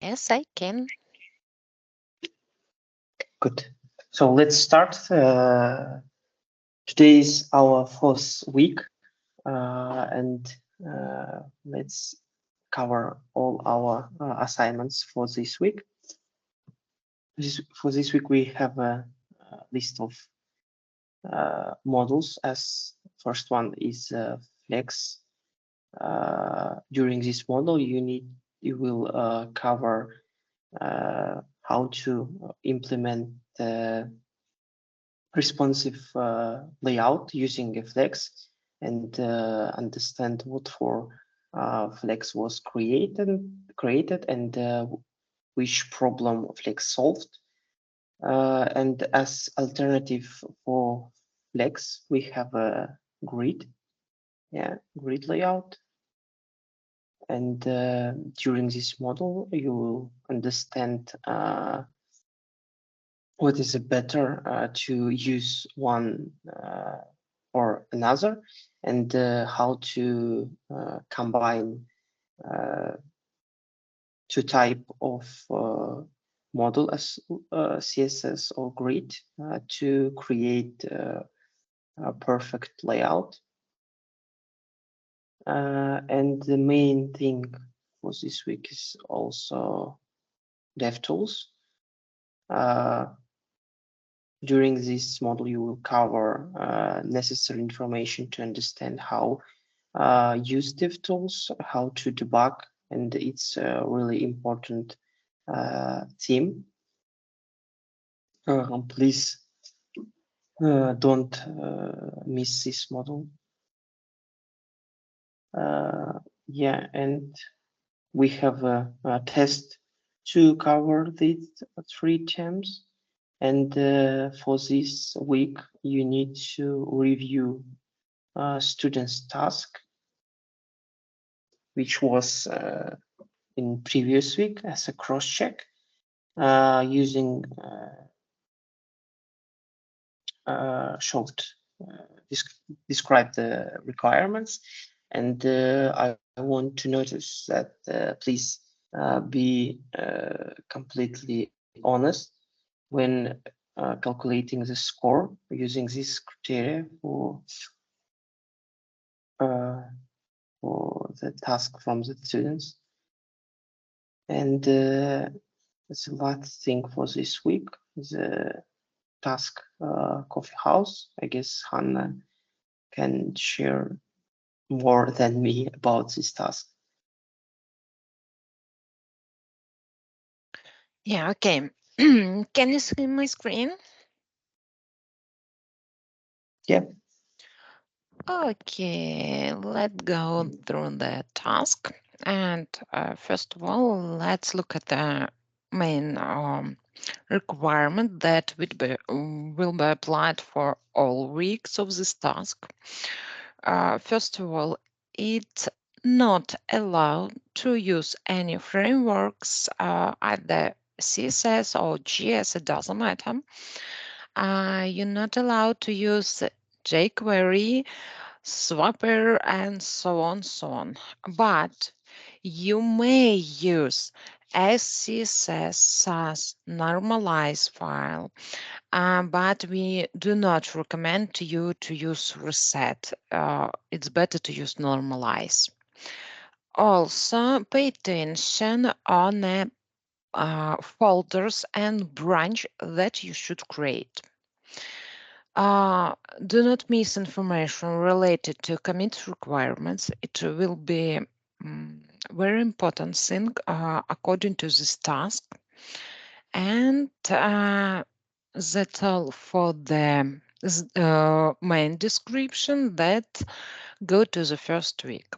Yes, I can. Good. So let's start. Today is our fourth week, and let's cover all our assignments for this week. For this week, we have a list of models. As first one is Flex. During this model, you will cover how to implement the responsive layout using a Flex and understand what for Flex was created and which problem Flex solved. And as alternative for Flex, we have a grid, grid layout. And during this model, you will understand what is better to use one or another, and how to combine two type of model as CSS or grid to create a perfect layout. And the main thing for this week is also DevTools. During this model, you will cover necessary information to understand how use DevTools, how to debug, and it's a really important theme. Please don't miss this model. Yeah, and we have a test to cover these three terms. And for this week, you need to review students' task, which was in previous week as a cross-check using short describe the requirements. And I want to notice that please be completely honest when calculating the score using this criteria for the task from the students. And the last thing for this week, the task coffee house. I guess Hannah can share more than me about this task. Yeah, okay. Can you see my screen? Yeah. Okay, let's go through the task. And first of all, let's look at the main requirement that will be applied for all weeks of this task. First of all, it's not allowed to use any frameworks, either CSS or GS, it doesn't matter. You're not allowed to use jQuery, Swapper, and so on. But you may use SCSS as normalize file, but we do not recommend to you to use reset. It's better to use normalize. Also, pay attention on the folders and branch that you should create. Do not miss information related to commit requirements. It will be very important thing according to this task. And that's all for the main description that go to the first week.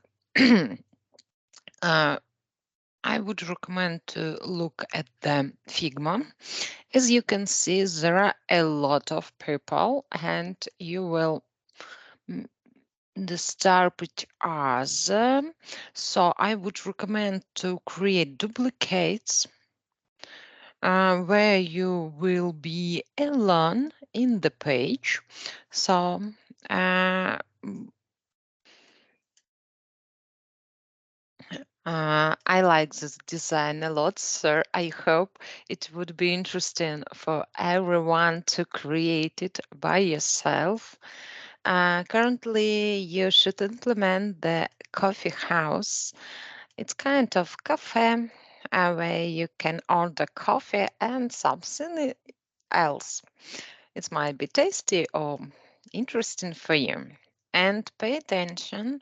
I would recommend to look at the Figma. As you can see, there are a lot of people and you will start with us. So I would recommend to create duplicates where you will be alone in the page. So I like this design a lot, sir. I hope it would be interesting for everyone to create it by yourself. Currently, you should implement the coffee house. It's kind of cafe where you can order coffee and something else. It might be tasty or interesting for you. And pay attention.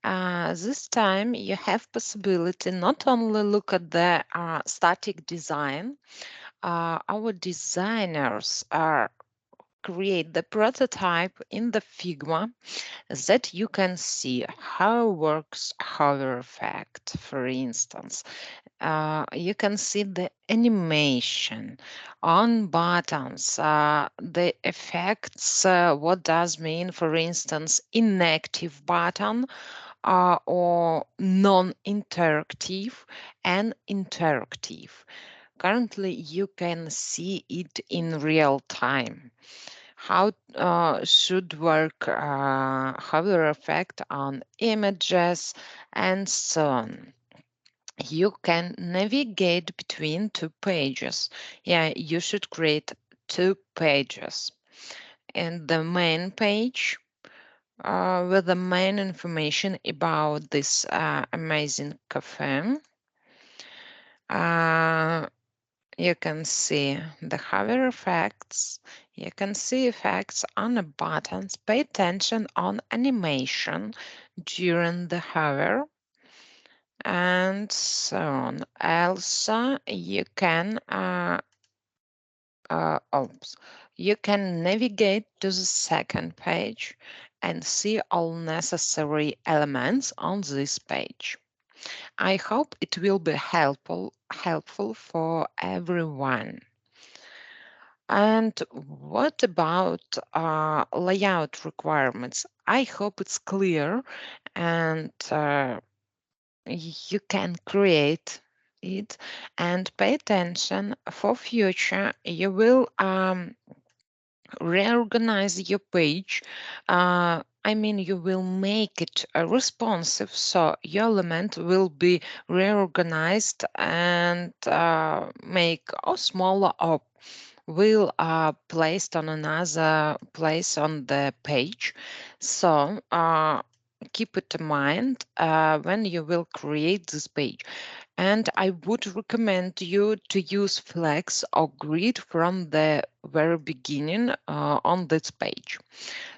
This time you have possibility not only look at the static design. Our designers are create the prototype in the Figma that you can see how works hover effect, for instance. You can see the animation on buttons, the effects, what does mean, for instance, inactive button or non-interactive and interactive. Currently, you can see it in real time. How should work hover effect on images and so on. You can navigate between two pages. Yeah, you should create two pages. And the main page with the main information about this amazing cafe. You can see the hover effects. You can see effects on the buttons. Pay attention on animation during the hover and so on. Also, you can you can navigate to the second page and see all necessary elements on this page. I hope it will be helpful for everyone. And what about layout requirements? I hope it's clear and you can create it and pay attention for future. You will reorganize your page. I mean, you will make it responsive, so your element will be reorganized and make a smaller or will placed on another place on the page. So keep it in mind when you will create this page. And I would recommend you to use flex or grid from the very beginning on this page.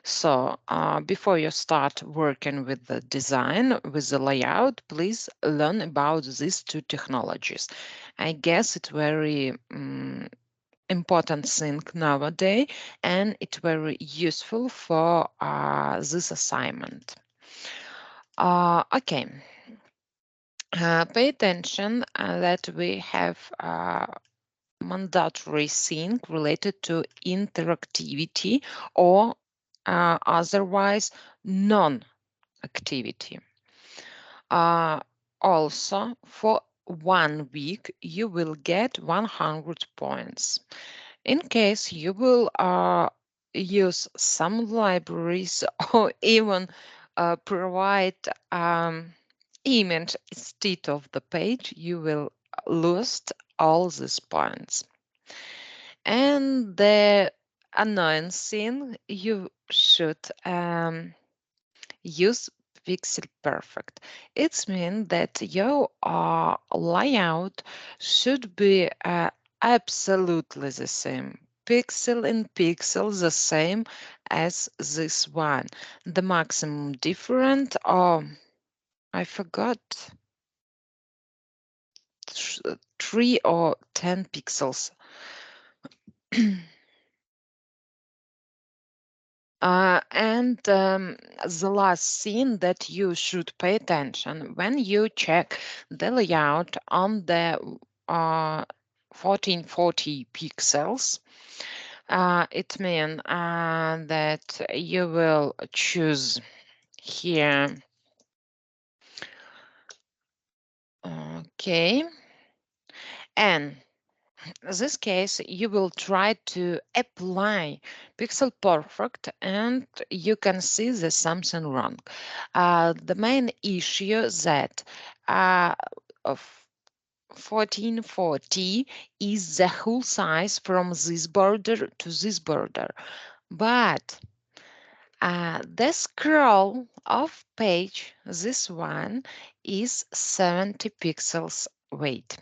So before you start working with the design, with the layout, please learn about these two technologies. I guess it's very important thing nowadays, and it's very useful for this assignment. Okay. Pay attention that we have mandatory thing related to interactivity or otherwise non-activity. Also, for 1 week, you will get 100 points. In case you will use some libraries or even provide image instead of the page, you will lose all these points. And the annoying thing, you should use Pixel Perfect. It means that your layout should be absolutely the same. Pixel in pixel the same as this one. The maximum different, I forgot, 3 or 10 pixels. And the last thing that you should pay attention when you check the layout on the 1440 pixels, it means that you will choose here. Okay. And In this case, you will try to apply Pixel Perfect and you can see there's something wrong. The main issue that of 1440 is the whole size from this border to this border. But the scroll of page, this one, is 70 pixels width.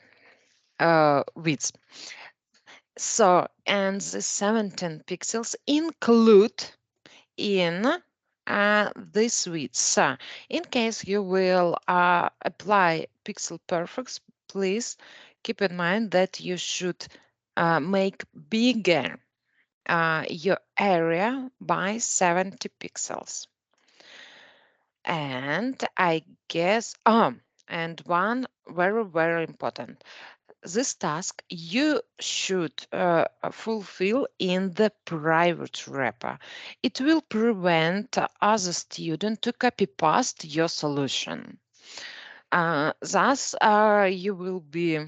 So, and the 17 pixels include in this width. So, in case you will apply Pixel Perfect, please keep in mind that you should make bigger your area by 70 pixels. And I guess, and one very, very important. This task you should fulfill in the private wrapper. It will prevent other student to copy paste your solution. Thus, you will be,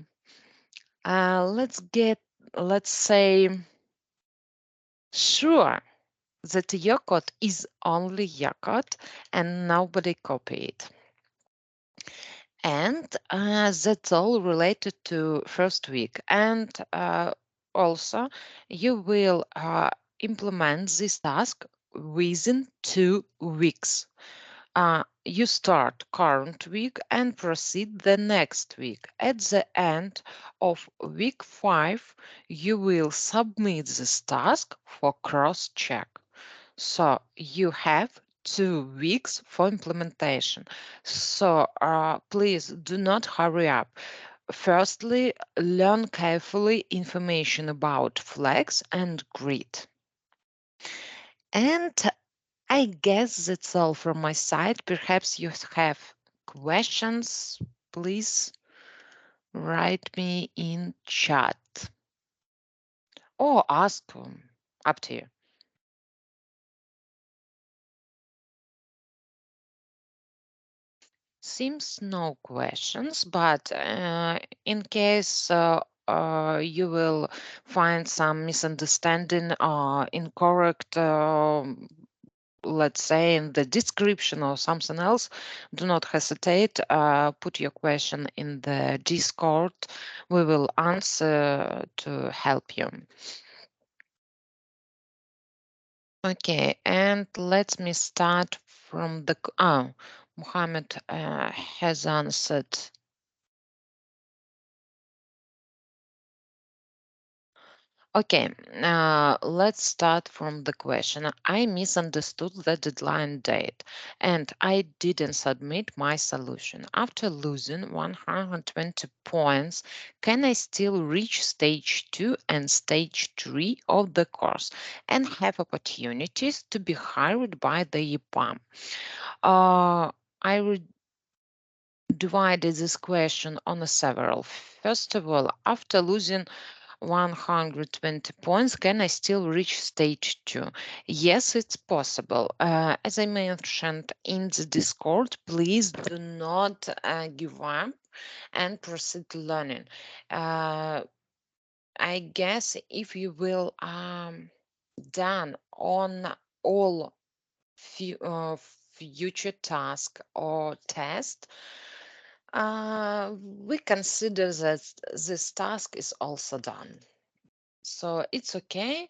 let's say, sure that your code is only your code and nobody copy it. And that's all related to first week. And also, you will implement this task within 2 weeks. You start current week and proceed the next week. At the end of week 5, you will submit this task for cross-check. So you have 2 weeks for implementation. So please do not hurry up. Firstly, learn carefully information about flex and grid. And I guess that's all from my side. Perhaps you have questions. Please write me in chat or ask up to you. Seems no questions, but in case you will find some misunderstanding or incorrect, let's say, in the description or something else, do not hesitate. Put your question in the Discord. We will answer to help you. Okay, and let me start from the. Mohammed has answered. Okay, let's start from the question. I misunderstood the deadline date and I didn't submit my solution. After losing 120 points, can I still reach stage 2 and stage 3 of the course and have opportunities to be hired by the EPAM? I divided this question on several. First of all, after losing 120 points, can I still reach stage 2? Yes, it's possible. As I mentioned in the Discord, please do not give up and proceed learning. I guess if you will done on all future task or test, we consider that this task is also done. So it's okay.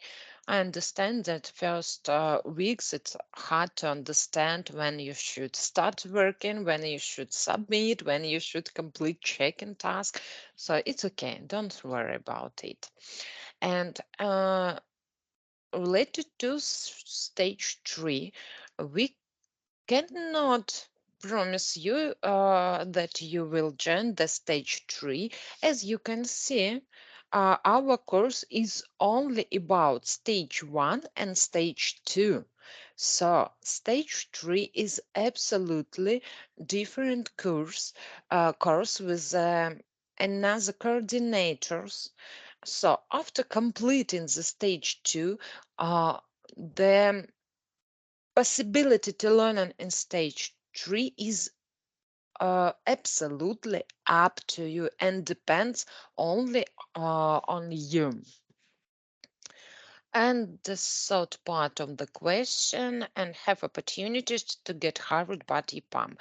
I understand that first weeks it's hard to understand when you should start working, when you should submit, when you should complete checking task. So it's okay. Don't worry about it. And related to stage 3, we cannot promise you that you will join the stage 3. As you can see, our course is only about stage 1 and stage 2. So stage 3 is absolutely different course with another coordinators. So after completing the stage 2, the possibility to learn in stage 3 is absolutely up to you and depends only on you. And the third part of the question, and have opportunities to get hired by EPAM.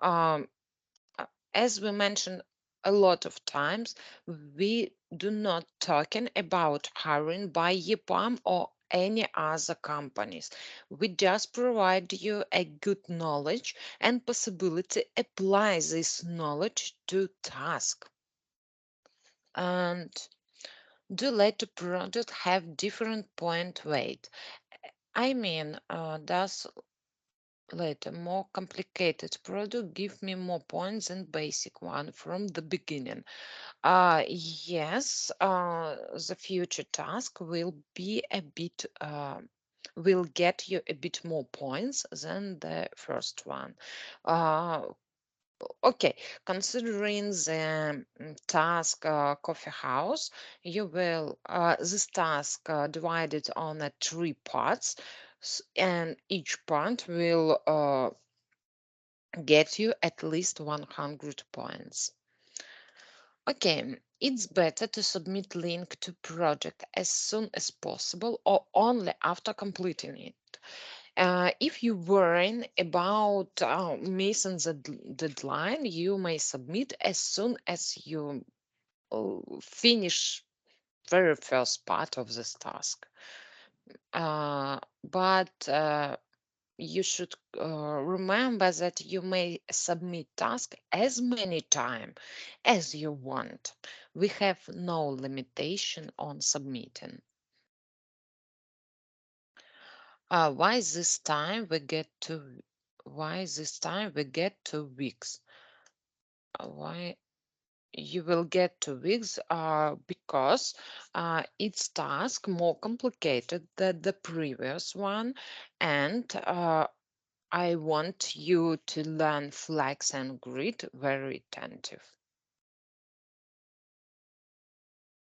Uh, as we mentioned a lot of times, we do not talking about hiring by EPAM or any other companies. We just provide you a good knowledge and possibility apply this knowledge to task. And do let the product have different point weight. I mean, does let a more complicated product give me more points than basic one from the beginning? Yes, the future task will be a bit, will get you a bit more points than the first one. Uh, Okay, considering the task coffee house, you will this task divided on three parts, and each part will get you at least 100 points. Okay, it's better to submit link to project as soon as possible or only after completing it. If you worry about missing the deadline, you may submit as soon as you finish very first part of this task. But you should remember that you may submit task as many times as you want. We have no limitation on submitting. Why this time we get to why this time we get 2 weeks? Why you will get 2 weeks? Because its task more complicated than the previous one, and I want you to learn flex and grid very attentive.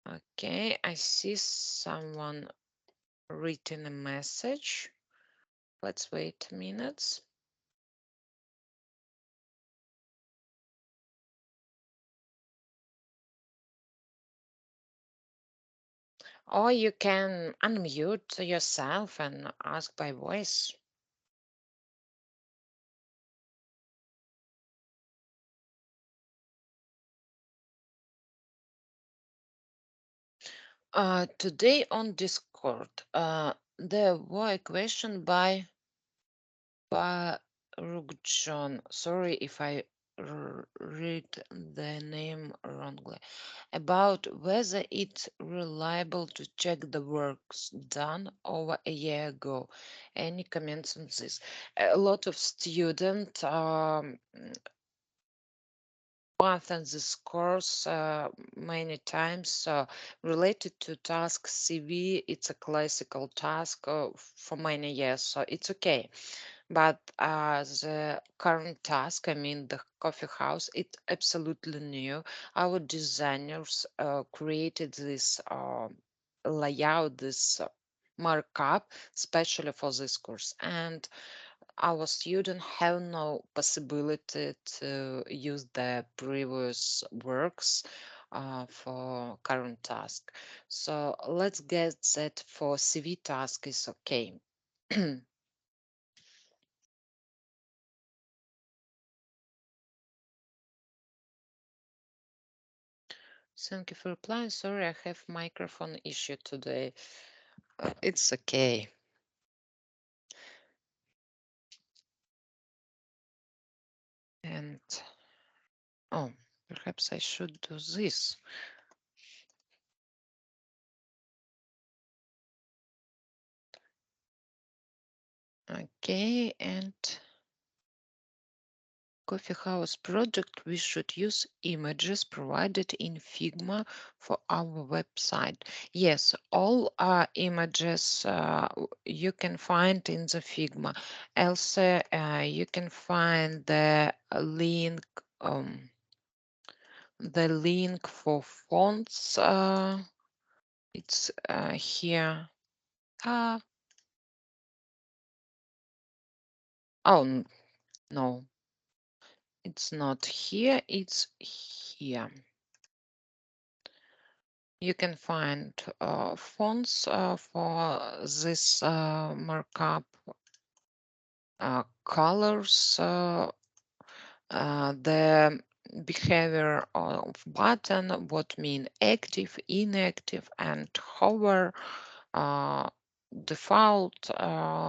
Okay, I see someone written a message. Let's wait a minute. Or you can unmute yourself and ask by voice. Today on Discord, there was a question by Rugjon. Sorry if I read the name wrongly. About whether it's reliable to check the works done over a year ago. Any comments on this? A lot of students path in this course many times related to task CV. It's a classical task for many years, so it's okay. But the current task, I mean the coffee house, it's absolutely new. Our designers created this layout, this markup, especially for this course, and our students have no possibility to use the previous works for current task. So let's get that for CV task is okay. Thank you for replying. Sorry, I have microphone issue today. It's okay. And oh, perhaps I should do this. Okay, and coffee house project, we should use images provided in Figma for our website. Yes, all images you can find in the Figma. Also, you can find the link for fonts. It's here. Uh, oh, no. It's not here, it's here. You can find fonts for this markup, colors, the behavior of button, what mean active, inactive, and hover, default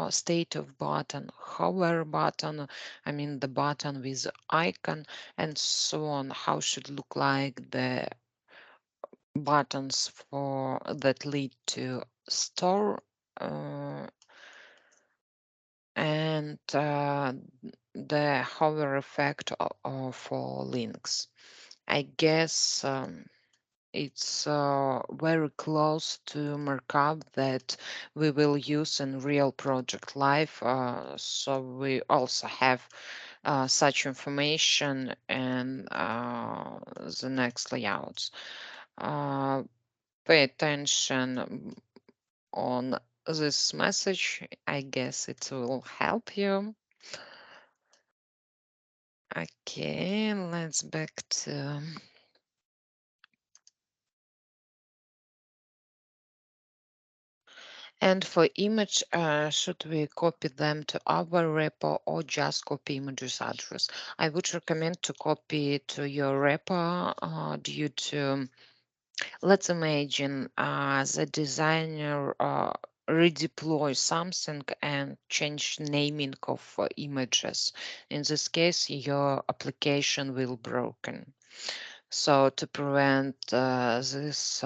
state of button, hover button, I mean the button with icon, and so on, how should look like the buttons for that lead to store, and the hover effect for links. I guess it's very close to markup that we will use in real project life. So we also have such information in the next layouts. Pay attention on this message. I guess it will help you. Okay, let's back to. And for image, should we copy them to our repo or just copy images address? I would recommend to copy to your repo due to, let's imagine the designer redeploy something and change naming of images. In this case, your application will broken. So to prevent this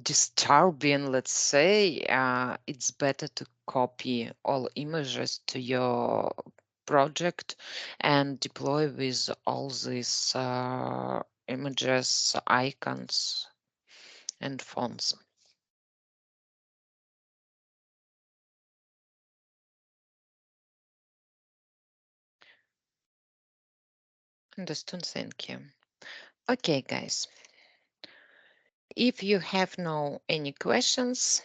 disturbing, let's say, it's better to copy all images to your project and deploy with all these images, icons, and fonts. Understood, thank you. Okay, guys. If you have no any questions,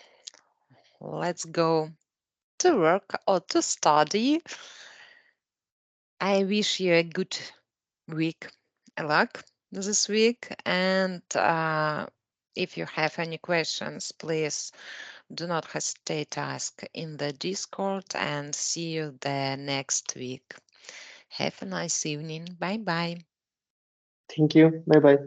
let's go to work or to study. I wish you a good week, luck this week, and if you have any questions, please do not hesitate to ask in the Discord, and see you the next week. Have a nice evening. Bye bye. Thank you. Bye bye.